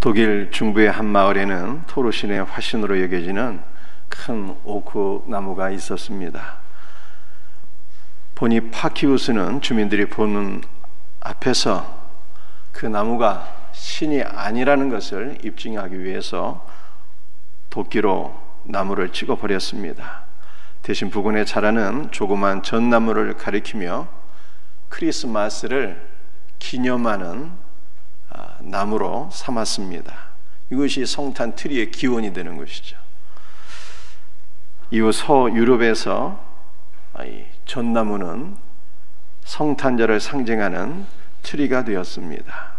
독일 중부의 한 마을에는 토르신의 화신으로 여겨지는 큰 오크 나무가 있었습니다. 보니 파키우스는 주민들이 보는 앞에서 그 나무가 신이 아니라는 것을 입증하기 위해서 도끼로 나무를 찍어버렸습니다. 대신 부근에 자라는 조그만 전나무를 가리키며 크리스마스를 기념하는 나무로 삼았습니다. 이것이 성탄 트리의 기원이 되는 것이죠. 이후 서유럽에서 전나무는 성탄절을 상징하는 트리가 되었습니다.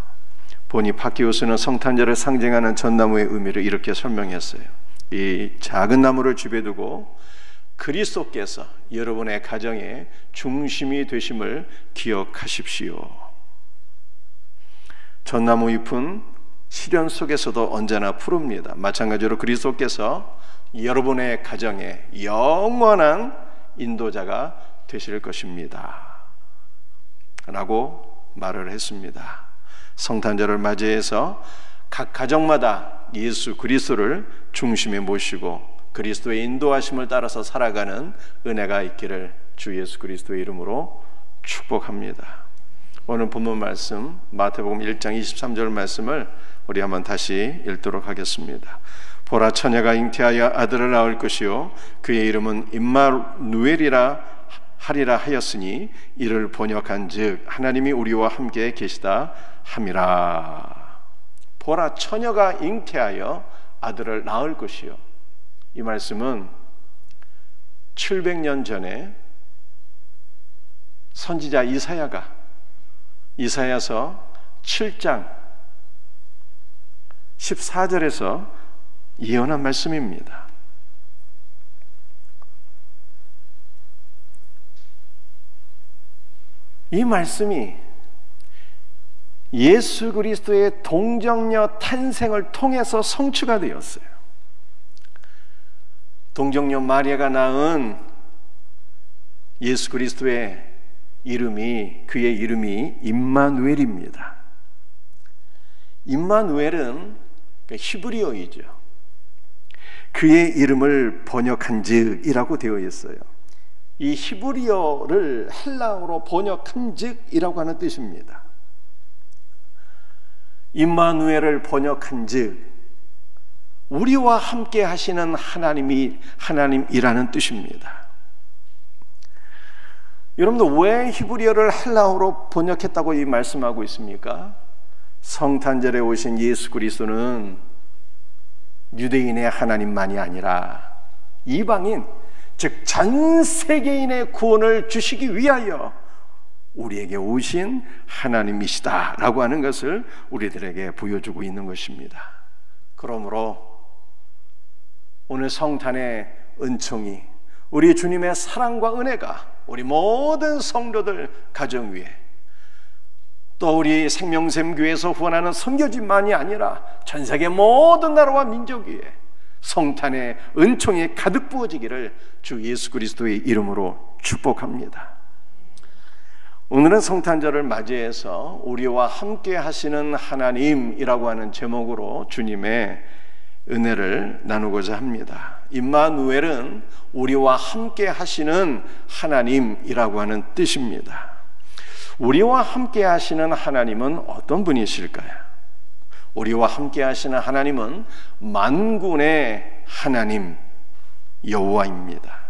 보니 파키우스는 성탄절을 상징하는 전나무의 의미를 이렇게 설명했어요. 이 작은 나무를 집에 두고 그리스도께서 여러분의 가정의 중심이 되심을 기억하십시오. 전나무 잎은 시련 속에서도 언제나 푸릅니다. 마찬가지로 그리스도께서 여러분의 가정의 영원한 인도자가 되실 것입니다 라고 말을 했습니다. 성탄절을 맞이해서 각 가정마다 예수 그리스도를 중심에 모시고 그리스도의 인도하심을 따라서 살아가는 은혜가 있기를 주 예수 그리스도의 이름으로 축복합니다. 오늘 본문 말씀 마태복음 1장 23절 말씀을 우리 한번 다시 읽도록 하겠습니다. 보라, 처녀가 잉태하여 아들을 낳을 것이요 그의 이름은 임마누엘이라 하리라 하였으니 이를 번역한 즉 하나님이 우리와 함께 계시다 함이라. 보라, 처녀가 잉태하여 아들을 낳을 것이요. 이 말씀은 700년 전에 선지자 이사야가 이사야서 7장 14절에서 예언한 말씀입니다. 이 말씀이 예수 그리스도의 동정녀 탄생을 통해서 성취가 되었어요. 동정녀 마리아가 낳은 예수 그리스도의 그의 이름이 임마누엘입니다. 임마누엘은 히브리어이죠. 그의 이름을 번역한 즉이라고 되어 있어요. 이 히브리어를 헬라어로 번역한 즉이라고 하는 뜻입니다. 임마누엘을 번역한 즉 우리와 함께 하시는 하나님이라는 뜻입니다. 여러분들 왜 히브리어를 헬라어로 번역했다고 말씀하고 있습니까? 성탄절에 오신 예수 그리스도는 유대인의 하나님만이 아니라 이방인, 즉 전 세계인의 구원을 주시기 위하여 우리에게 오신 하나님이시다라고 하는 것을 우리들에게 보여주고 있는 것입니다. 그러므로 오늘 성탄의 은총이, 우리 주님의 사랑과 은혜가 우리 모든 성도들 가정 위에, 또 우리 생명샘교회에서 후원하는 선교지만이 아니라 전 세계 모든 나라와 민족 위에 성탄의 은총이 가득 부어지기를 주 예수 그리스도의 이름으로 축복합니다. 오늘은 성탄절을 맞이해서 우리와 함께 하시는 하나님이라고 하는 제목으로 주님의 은혜를 나누고자 합니다. 임마누엘은 우리와 함께 하시는 하나님이라고 하는 뜻입니다. 우리와 함께 하시는 하나님은 어떤 분이실까요? 우리와 함께 하시는 하나님은 만군의 하나님 여호와입니다.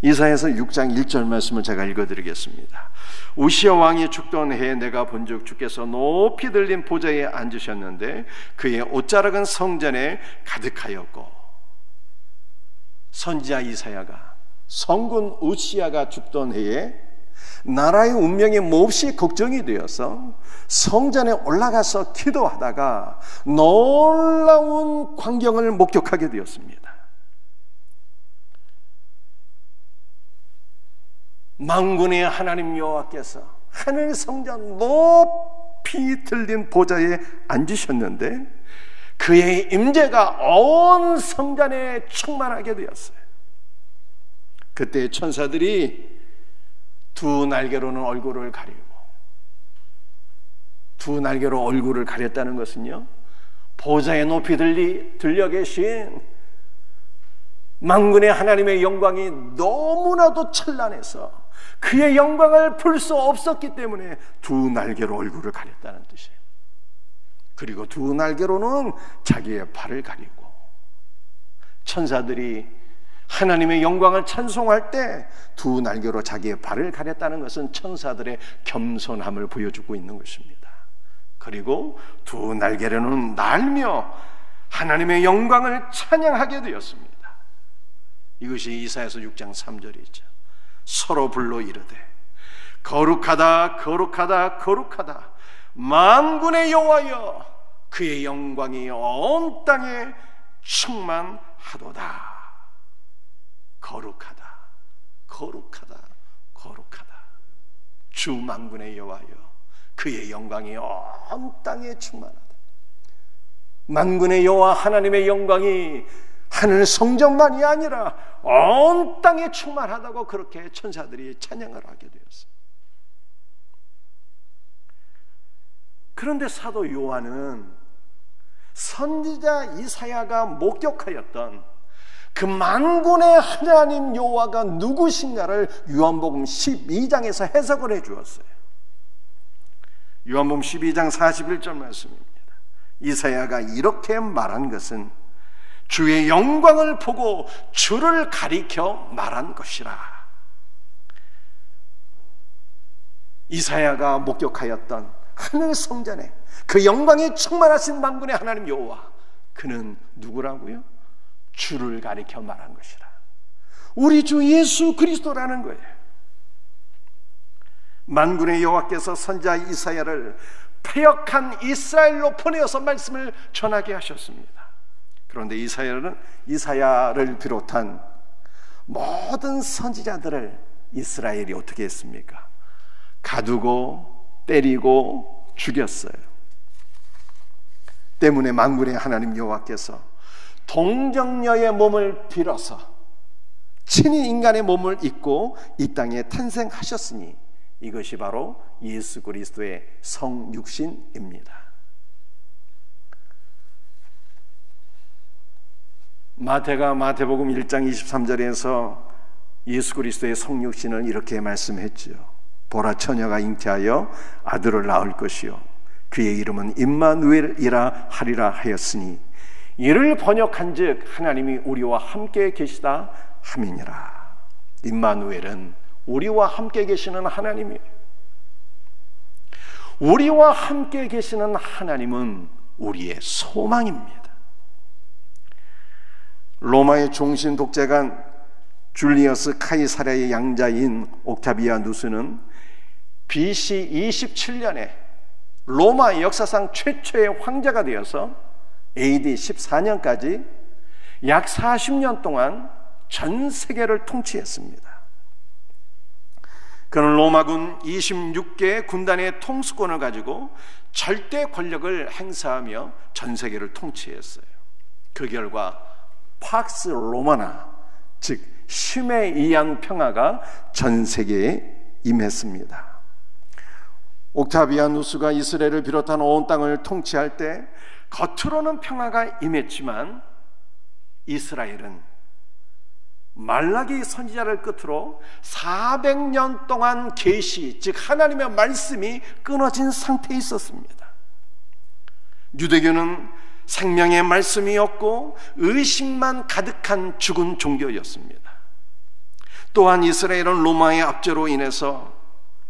이사야서 6장 1절 말씀을 제가 읽어드리겠습니다. 우시야 왕이 죽던 해에 내가 본즉 주께서 높이 들린 보좌에 앉으셨는데 그의 옷자락은 성전에 가득하였고, 선지자 이사야가 성군 우시야가 죽던 해에 나라의 운명이 몹시 걱정이 되어서 성전에 올라가서 기도하다가 놀라운 광경을 목격하게 되었습니다. 만군의 하나님 여호와께서 하늘 성전 높이 들린 보좌에 앉으셨는데 그의 임재가 온 성전에 충만하게 되었어요. 그때 천사들이 두 날개로는 얼굴을 가리고, 두 날개로 얼굴을 가렸다는 것은요, 보좌의 높이 들려 계신 만군의 하나님의 영광이 너무나도 찬란해서 그의 영광을 볼 수 없었기 때문에 두 날개로 얼굴을 가렸다는 뜻이에요. 그리고 두 날개로는 자기의 발을 가리고, 천사들이 하나님의 영광을 찬송할 때 두 날개로 자기의 발을 가렸다는 것은 천사들의 겸손함을 보여주고 있는 것입니다. 그리고 두 날개로는 날며 하나님의 영광을 찬양하게 되었습니다. 이것이 이사야서 6장 3절이죠. 서로 불러 이르되 거룩하다 거룩하다 거룩하다 만군의 여호와여, 그의 영광이 온 땅에 충만하도다. 거룩하다 거룩하다 거룩하다. 주 만군의 여호와여, 그의 영광이 온 땅에 충만하다. 만군의 여호와 하나님의 영광이 하늘 성전만이 아니라 온 땅에 충만하다고 그렇게 천사들이 찬양을 하게 되었어요. 그런데 사도 요한은 선지자 이사야가 목격하였던 그 만군의 하나님 여호와가 누구신가를 요한복음 12장에서 해석을 해 주었어요. 요한복음 12장 41절 말씀입니다. 이사야가 이렇게 말한 것은 주의 영광을 보고 주를 가리켜 말한 것이라. 이사야가 목격하였던 하늘 성전에 그 영광이 충만하신 만군의 하나님 여호와, 그는 누구라고요? 주를 가리켜 말한 것이라. 우리 주 예수 그리스도라는 거예요. 만군의 여호와께서 선지자 이사야를 패역한 이스라엘로 보내어서 말씀을 전하게 하셨습니다. 그런데 이사야를 비롯한 모든 선지자들을 이스라엘이 어떻게 했습니까? 가두고 때리고 죽였어요. 때문에 만군의 하나님 여호와께서 동정녀의 몸을 빌어서 친히 인간의 몸을 입고 이 땅에 탄생하셨으니 이것이 바로 예수 그리스도의 성육신입니다. 마태가 마태복음 1장 23절에서 예수 그리스도의 성육신을 이렇게 말씀했지요. 보라, 처녀가 잉태하여 아들을 낳을 것이요 그의 이름은 임마누엘이라 하리라 하였으니 이를 번역한즉 하나님이 우리와 함께 계시다 함이니라. 임마누엘은 우리와 함께 계시는 하나님이에요. 우리와 함께 계시는 하나님은 우리의 소망입니다. 로마의 종신 독재관 줄리어스 카이사랴의 양자인 옥타비아누스는 BC 27년에 로마 역사상 최초의 황제가 되어서 AD 14년까지 약 40년 동안 전 세계를 통치했습니다. 그는 로마군 26개 군단의 통수권을 가지고 절대 권력을 행사하며 전 세계를 통치했어요. 그 결과 팍스 로마나, 즉 쉼에 의한 평화가 전 세계에 임했습니다. 옥타비아누스가 이스라엘을 비롯한 온 땅을 통치할 때 겉으로는 평화가 임했지만 이스라엘은 말라기 선지자를 끝으로 400년 동안 계시, 즉 하나님의 말씀이 끊어진 상태에 있었습니다. 유대교는 생명의 말씀이 없고 의심만 가득한 죽은 종교였습니다. 또한 이스라엘은 로마의 압제로 인해서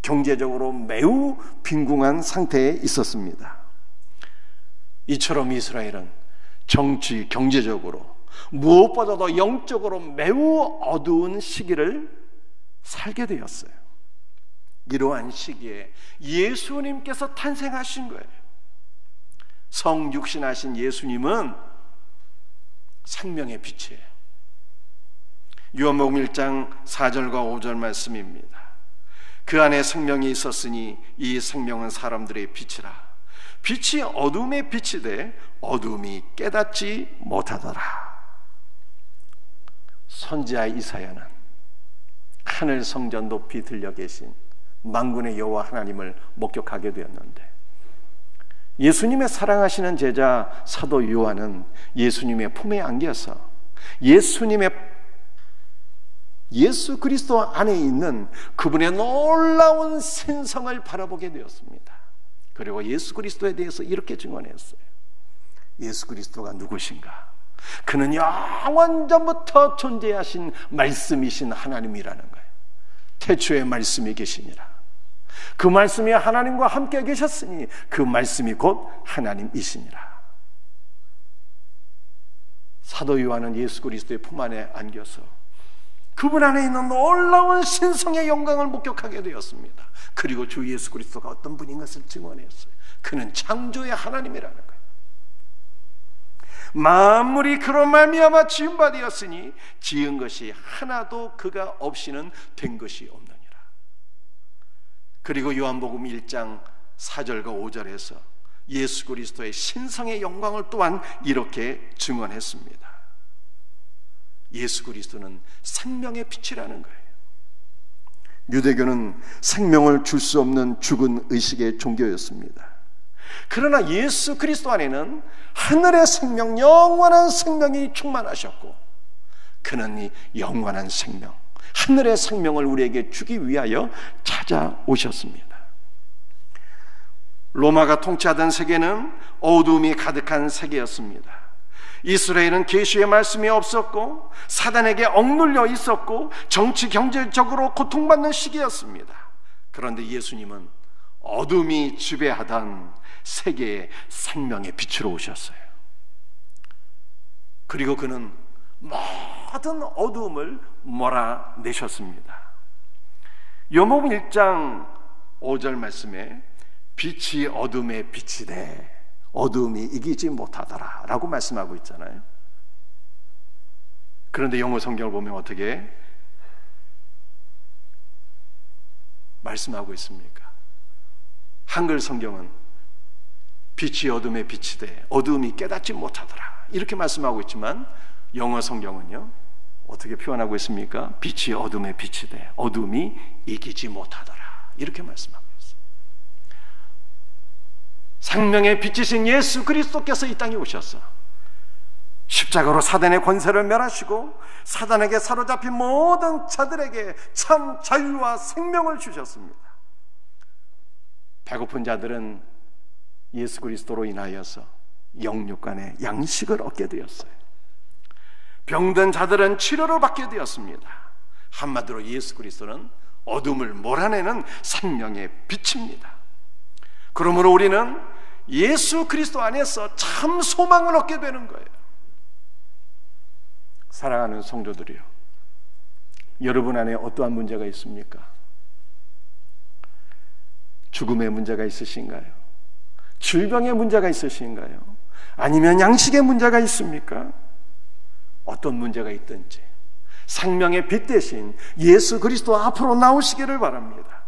경제적으로 매우 빈궁한 상태에 있었습니다. 이처럼 이스라엘은 정치, 경제적으로 무엇보다도 영적으로 매우 어두운 시기를 살게 되었어요. 이러한 시기에 예수님께서 탄생하신 거예요. 성육신하신 예수님은 생명의 빛이에요. 요한복음 1장 4절과 5절 말씀입니다. 그 안에 생명이 있었으니 이 생명은 사람들의 빛이라. 빛이 어둠의 빛이 돼 어둠이 깨닫지 못하더라. 선지자 이사야는 하늘 성전 높이 들려 계신 만군의 여호와 하나님을 목격하게 되었는데 예수님의 사랑하시는 제자 사도 요한은 예수님의 품에 안겨서 예수 그리스도 안에 있는 그분의 놀라운 신성을 바라보게 되었습니다. 그리고 예수 그리스도에 대해서 이렇게 증언했어요. 예수 그리스도가 누구신가? 그는 영원전부터 존재하신 말씀이신 하나님이라는 거예요. 태초에 말씀이 계시니라. 그 말씀이 하나님과 함께 계셨으니 그 말씀이 곧 하나님이시니라. 사도 요한은 예수 그리스도의 품 안에 안겨서 그분 안에 있는 놀라운 신성의 영광을 목격하게 되었습니다. 그리고 주 예수 그리스도가 어떤 분인 것을 증언했어요. 그는 창조의 하나님이라는 거예요. 만물이 그로 말미암아 지은 바 되었으니 지은 것이 하나도 그가 없이는 된 것이 없느니라. 그리고 요한복음 1장 4절과 5절에서 예수 그리스도의 신성의 영광을 또한 이렇게 증언했습니다. 예수 그리스도는 생명의 빛이라는 거예요. 유대교는 생명을 줄 수 없는 죽은 의식의 종교였습니다. 그러나 예수 그리스도 안에는 하늘의 생명, 영원한 생명이 충만하셨고 그는 이 영원한 생명, 하늘의 생명을 우리에게 주기 위하여 찾아오셨습니다. 로마가 통치하던 세계는 어두움이 가득한 세계였습니다. 이스라엘은 계시의 말씀이 없었고 사단에게 억눌려 있었고 정치 경제적으로 고통받는 시기였습니다. 그런데 예수님은 어둠이 지배하던 세계의 생명의 빛으로 오셨어요. 그리고 그는 모든 어두움을 몰아내셨습니다. 요한복음 1장 5절 말씀에 빛이 어둠의 빛이 돼 어둠이 이기지 못하더라 라고 말씀하고 있잖아요. 그런데 영어 성경을 보면 어떻게 말씀하고 있습니까? 한글 성경은 빛이 어둠의 빛이 돼 어둠이 깨닫지 못하더라 이렇게 말씀하고 있지만 영어 성경은요 어떻게 표현하고 있습니까? 빛이 어둠의 빛이 돼 어둠이 이기지 못하더라 이렇게 말씀하고 있어요. 생명의 빛이신 예수 그리스도께서 이 땅에 오셔서 십자가로 사단의 권세를 멸하시고 사단에게 사로잡힌 모든 자들에게 참 자유와 생명을 주셨습니다. 배고픈 자들은 예수 그리스도로 인하여서 영육간의 양식을 얻게 되었어요. 병든 자들은 치료를 받게 되었습니다. 한마디로 예수 그리스도는 어둠을 몰아내는 생명의 빛입니다. 그러므로 우리는 예수 그리스도 안에서 참 소망을 얻게 되는 거예요. 사랑하는 성도들이요, 여러분 안에 어떠한 문제가 있습니까? 죽음의 문제가 있으신가요? 질병의 문제가 있으신가요? 아니면 양식의 문제가 있습니까? 어떤 문제가 있든지 생명의 빛 대신 예수 그리스도 앞으로 나오시기를 바랍니다.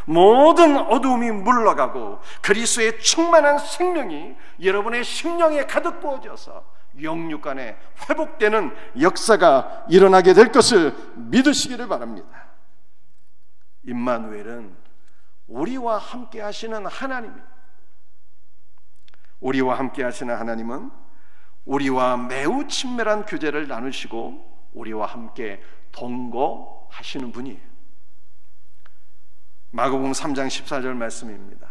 모든 어두움이 물러가고 그리스도의 충만한 생명이 여러분의 심령에 가득 부어져서 영육간에 회복되는 역사가 일어나게 될 것을 믿으시기를 바랍니다. 임마누엘은 우리와 함께 하시는 하나님입니다. 우리와 함께 하시는 하나님은 우리와 매우 친밀한 교제를 나누시고 우리와 함께 동거하시는 분이에요. 마가복음 3장 14절 말씀입니다.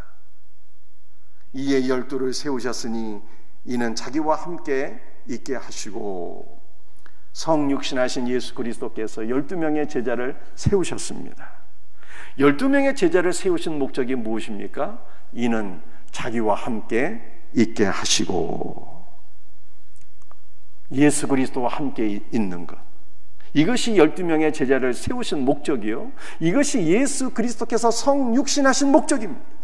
이에 12를 세우셨으니 이는 자기와 함께 있게 하시고, 성육신하신 예수 그리스도께서 12명의 제자를 세우셨습니다. 12명의 제자를 세우신 목적이 무엇입니까? 이는 자기와 함께 있게 하시고, 예수 그리스도와 함께 있는 것, 이것이 12명의 제자를 세우신 목적이요, 이것이 예수 그리스도께서 성육신하신 목적입니다.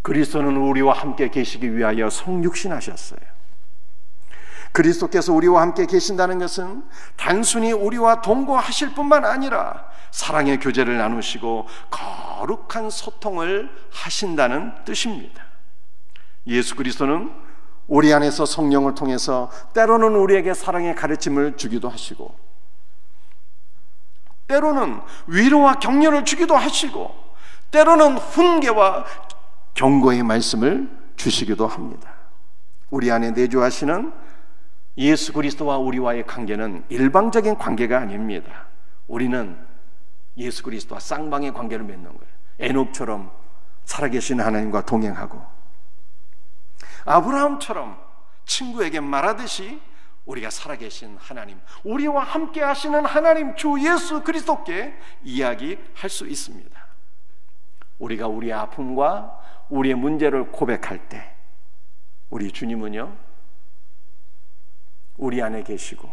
그리스도는 우리와 함께 계시기 위하여 성육신하셨어요. 그리스도께서 우리와 함께 계신다는 것은 단순히 우리와 동거하실 뿐만 아니라 사랑의 교제를 나누시고 거룩한 소통을 하신다는 뜻입니다. 예수 그리스도는 우리 안에서 성령을 통해서 때로는 우리에게 사랑의 가르침을 주기도 하시고, 때로는 위로와 격려를 주기도 하시고, 때로는 훈계와 경고의 말씀을 주시기도 합니다. 우리 안에 내주하시는 예수 그리스도와 우리와의 관계는 일방적인 관계가 아닙니다. 우리는 예수 그리스도와 쌍방의 관계를 맺는 거예요. 에녹처럼 살아계신 하나님과 동행하고, 아브라함처럼 친구에게 말하듯이 우리가 살아계신 하나님, 우리와 함께 하시는 하나님 주 예수 그리스도께 이야기할 수 있습니다. 우리가 우리의 아픔과 우리의 문제를 고백할 때 우리 주님은요, 우리 안에 계시고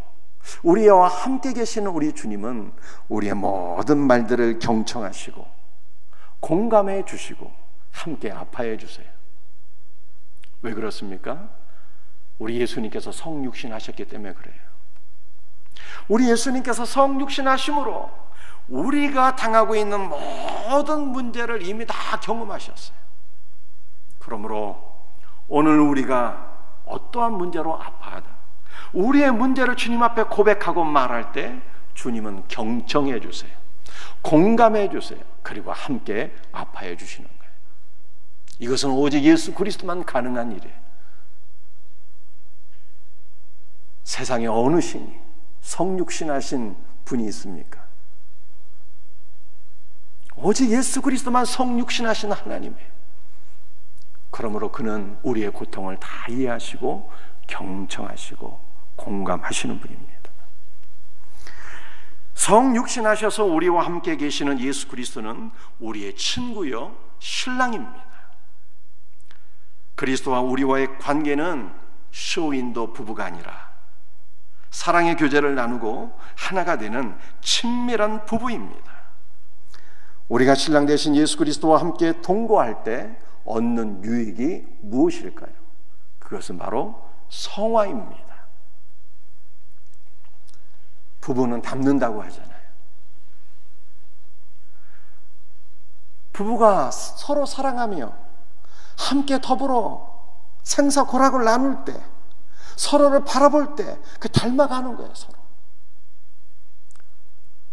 우리와 함께 계시는 우리 주님은 우리의 모든 말들을 경청하시고 공감해 주시고 함께 아파해 주세요. 왜 그렇습니까? 우리 예수님께서 성육신 하셨기 때문에 그래요. 우리 예수님께서 성육신 하심으로 우리가 당하고 있는 모든 문제를 이미 다 경험하셨어요. 그러므로 오늘 우리가 어떠한 문제로 아파하다, 우리의 문제를 주님 앞에 고백하고 말할 때 주님은 경청해 주세요. 공감해 주세요. 그리고 함께 아파해 주시는 거예요. 이것은 오직 예수 그리스도만 가능한 일이에요. 세상에 어느 신이 성육신하신 분이 있습니까? 오직 예수 그리스도만 성육신하신 하나님이에요. 그러므로 그는 우리의 고통을 다 이해하시고 경청하시고 공감하시는 분입니다. 성육신하셔서 우리와 함께 계시는 예수 그리스도는 우리의 친구요 신랑입니다. 그리스도와 우리와의 관계는 쇼윈도 부부가 아니라 사랑의 교제를 나누고 하나가 되는 친밀한 부부입니다. 우리가 신랑 되신 예수 그리스도와 함께 동거할 때 얻는 유익이 무엇일까요? 그것은 바로 성화입니다. 부부는 닮는다고 하잖아요. 부부가 서로 사랑하며 함께 더불어 생사고락을 나눌 때, 서로를 바라볼 때 그 닮아가는 거예요, 서로.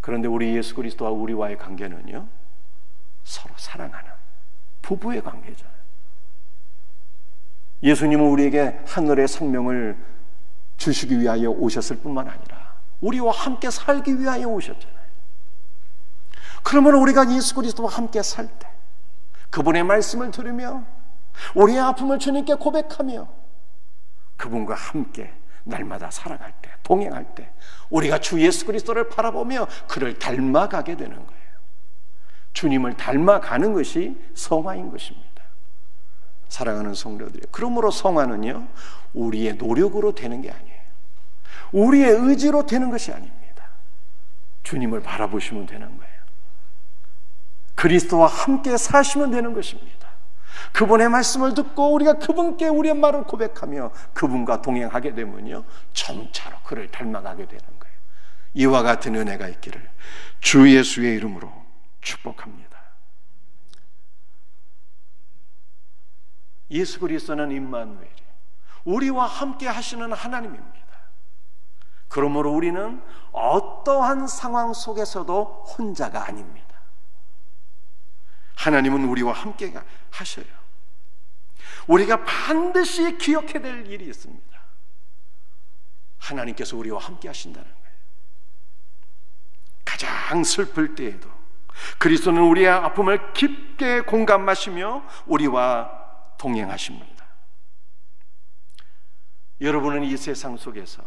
그런데 우리 예수 그리스도와 우리와의 관계는요, 서로 사랑하는 부부의 관계잖아요. 예수님은 우리에게 하늘의 생명을 주시기 위하여 오셨을 뿐만 아니라 우리와 함께 살기 위하여 오셨잖아요. 그러면 우리가 예수 그리스도와 함께 살 때, 그분의 말씀을 들으며 우리의 아픔을 주님께 고백하며 그분과 함께 날마다 살아갈 때, 동행할 때 우리가 주 예수 그리스도를 바라보며 그를 닮아가게 되는 거예요. 주님을 닮아가는 것이 성화인 것입니다. 사랑하는 성도들이요, 그러므로 성화는요 우리의 노력으로 되는 게 아니에요. 우리의 의지로 되는 것이 아닙니다. 주님을 바라보시면 되는 거예요. 그리스도와 함께 사시면 되는 것입니다. 그분의 말씀을 듣고 우리가 그분께 우리의 말을 고백하며 그분과 동행하게 되면요 점차로 그를 닮아가게 되는 거예요. 이와 같은 은혜가 있기를 주 예수의 이름으로 축복합니다. 예수 그리스도는 임마누엘이 우리와 함께 하시는 하나님입니다. 그러므로 우리는 어떠한 상황 속에서도 혼자가 아닙니다. 하나님은 우리와 함께 하셔요. 우리가 반드시 기억해야 될 일이 있습니다. 하나님께서 우리와 함께 하신다는 거예요. 가장 슬플 때에도 그리스도는 우리의 아픔을 깊게 공감하시며 우리와 동행하십니다. 여러분은 이 세상 속에서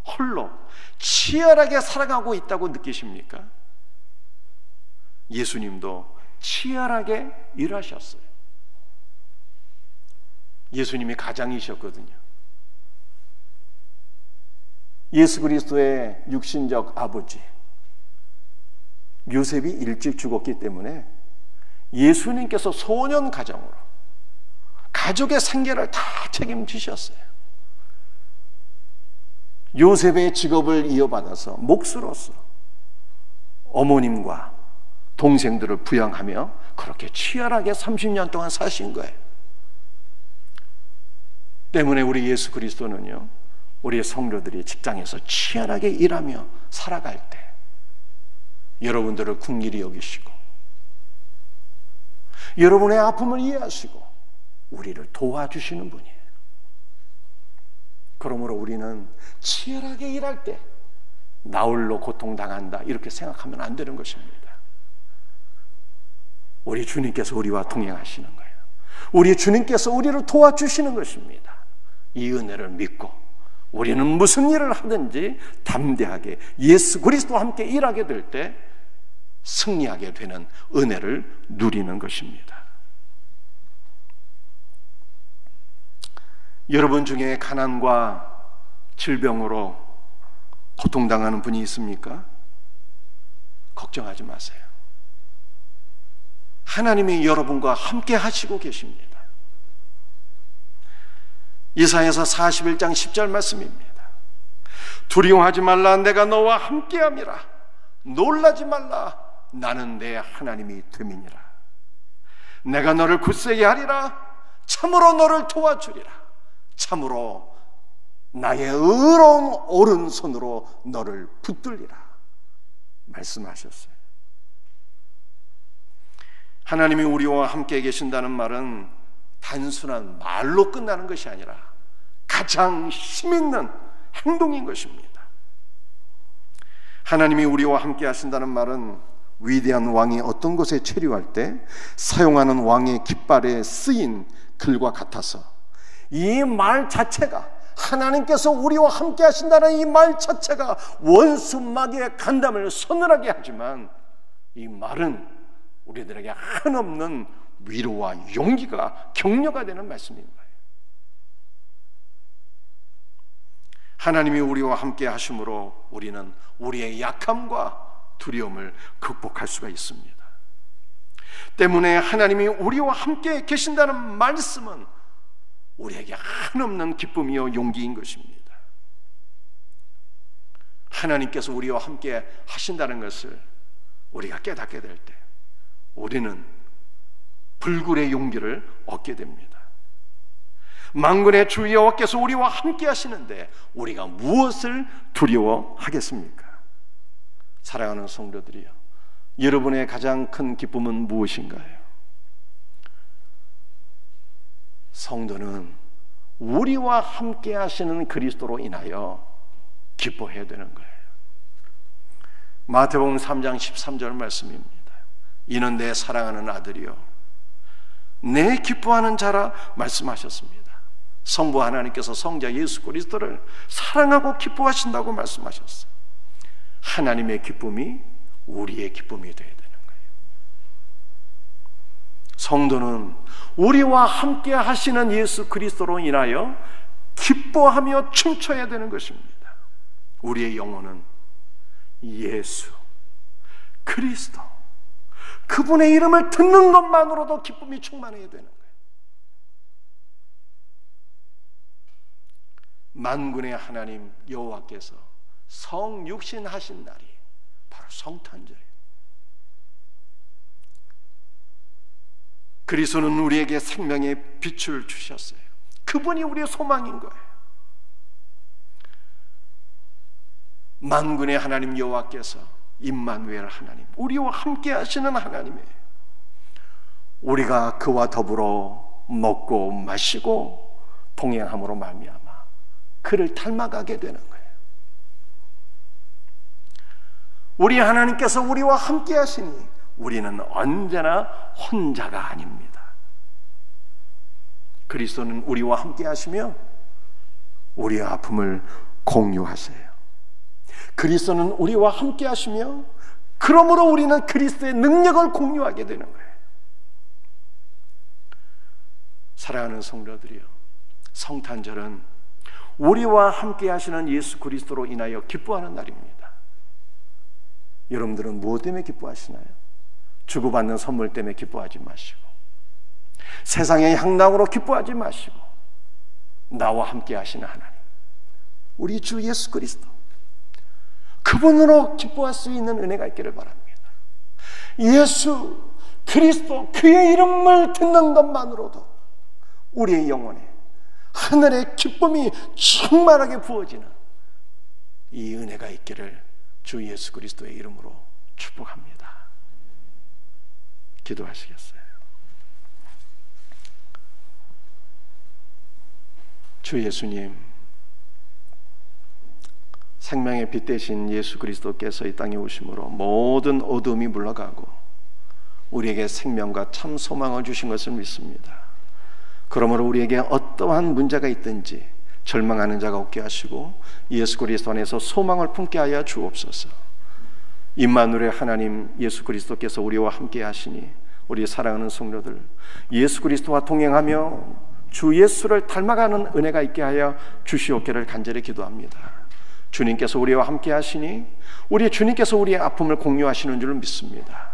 홀로 치열하게 살아가고 있다고 느끼십니까? 예수님도 치열하게 일하셨어요. 예수님이 가장이셨거든요. 예수 그리스도의 육신적 아버지 요셉이 일찍 죽었기 때문에 예수님께서 소년 가정으로 가족의 생계를 다 책임지셨어요. 요셉의 직업을 이어받아서 몫으로서 어머님과 동생들을 부양하며 그렇게 치열하게 30년 동안 사신 거예요. 때문에 우리 예수 그리스도는요 우리의 성도들이 직장에서 치열하게 일하며 살아갈 때 여러분들을 긍휼히 여기시고 여러분의 아픔을 이해하시고 우리를 도와주시는 분이에요. 그러므로 우리는 치열하게 일할 때 나 홀로 고통당한다 이렇게 생각하면 안 되는 것입니다. 우리 주님께서 우리와 동행하시는 거예요. 우리 주님께서 우리를 도와주시는 것입니다. 이 은혜를 믿고 우리는 무슨 일을 하든지 담대하게 예수 그리스도와 함께 일하게 될 때 승리하게 되는 은혜를 누리는 것입니다. 여러분 중에 가난과 질병으로 고통당하는 분이 있습니까? 걱정하지 마세요. 하나님이 여러분과 함께 하시고 계십니다. 이사야서 41장 10절 말씀입니다. 두려워하지 말라, 내가 너와 함께함이라. 놀라지 말라, 나는 내 하나님이 됨이니라. 내가 너를 굳세게 하리라. 참으로 너를 도와주리라. 참으로 나의 의로운 오른손으로 너를 붙들리라 말씀하셨어요. 하나님이 우리와 함께 계신다는 말은 단순한 말로 끝나는 것이 아니라 가장 힘있는 행동인 것입니다. 하나님이 우리와 함께 하신다는 말은 위대한 왕이 어떤 곳에 체류할 때 사용하는 왕의 깃발에 쓰인 글과 같아서 이 말 자체가, 하나님께서 우리와 함께 하신다는 이 말 자체가 원수마귀의 간담을 서늘하게 하지만 이 말은 우리들에게 한없는 위로와 용기가 격려가 되는 말씀인 거예요. 하나님이 우리와 함께 하심으로 우리는 우리의 약함과 두려움을 극복할 수가 있습니다. 때문에 하나님이 우리와 함께 계신다는 말씀은 우리에게 한없는 기쁨이요 용기인 것입니다. 하나님께서 우리와 함께 하신다는 것을 우리가 깨닫게 될 때 우리는 불굴의 용기를 얻게 됩니다. 만군의 주 여호와께서 우리와 함께 하시는데 우리가 무엇을 두려워하겠습니까? 사랑하는 성도들이여, 여러분의 가장 큰 기쁨은 무엇인가요? 성도는 우리와 함께 하시는 그리스도로 인하여 기뻐해야 되는 거예요. 마태복음 3장 13절 말씀입니다. 이는 내 사랑하는 아들이요 내 기뻐하는 자라 말씀하셨습니다. 성부 하나님께서 성자 예수 그리스도를 사랑하고 기뻐하신다고 말씀하셨어요. 하나님의 기쁨이 우리의 기쁨이 되어야 되는 거예요. 성도는 우리와 함께 하시는 예수 그리스도로 인하여 기뻐하며 춤춰야 되는 것입니다. 우리의 영혼은 예수 그리스도, 그분의 이름을 듣는 것만으로도 기쁨이 충만해야 되는 거예요. 만군의 하나님 여호와께서 성육신 하신 날이 바로 성탄절이에요. 그리스도는 우리에게 생명의 빛을 주셨어요. 그분이 우리의 소망인 거예요. 만군의 하나님 여호와께서 임마누엘 하나님, 우리와 함께 하시는 하나님이에요. 우리가 그와 더불어 먹고 마시고 동행함으로 말미암아 그를 닮아가게 되는 거예요. 우리 하나님께서 우리와 함께 하시니 우리는 언제나 혼자가 아닙니다. 그리스도는 우리와 함께 하시며 우리의 아픔을 공유하세요. 그리스도는 우리와 함께 하시며 그러므로 우리는 그리스도의 능력을 공유하게 되는 거예요. 사랑하는 성도들이여, 성탄절은 우리와 함께 하시는 예수 그리스도로 인하여 기뻐하는 날입니다. 여러분들은 무엇 때문에 기뻐하시나요? 주고받는 선물 때문에 기뻐하지 마시고, 세상의 향락으로 기뻐하지 마시고, 나와 함께 하시는 하나님, 우리 주 예수 그리스도, 그분으로 기뻐할 수 있는 은혜가 있기를 바랍니다. 예수 그리스도, 그의 이름을 듣는 것만으로도 우리의 영혼에 하늘의 기쁨이 충만하게 부어지는 이 은혜가 있기를 주 예수 그리스도의 이름으로 축복합니다. 기도하시겠어요? 주 예수님, 생명의 빛 대신 예수 그리스도께서 이 땅에 오심으로 모든 어둠이 물러가고 우리에게 생명과 참 소망을 주신 것을 믿습니다. 그러므로 우리에게 어떠한 문제가 있든지 절망하는 자가 없게 하시고 예수 그리스도 안에서 소망을 품게 하여 주옵소서. 임마누엘의 하나님 예수 그리스도께서 우리와 함께 하시니 우리 사랑하는 성도들 예수 그리스도와 동행하며 주 예수를 닮아가는 은혜가 있게 하여 주시옵기를 간절히 기도합니다. 주님께서 우리와 함께 하시니 우리 주님께서 우리의 아픔을 공유하시는 줄 믿습니다.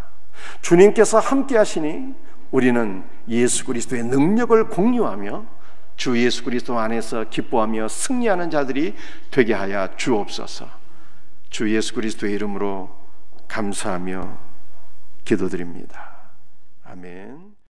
주님께서 함께 하시니 우리는 예수 그리스도의 능력을 공유하며 주 예수 그리스도 안에서 기뻐하며 승리하는 자들이 되게 하여 주옵소서. 주 예수 그리스도의 이름으로 감사하며 기도드립니다. 아멘.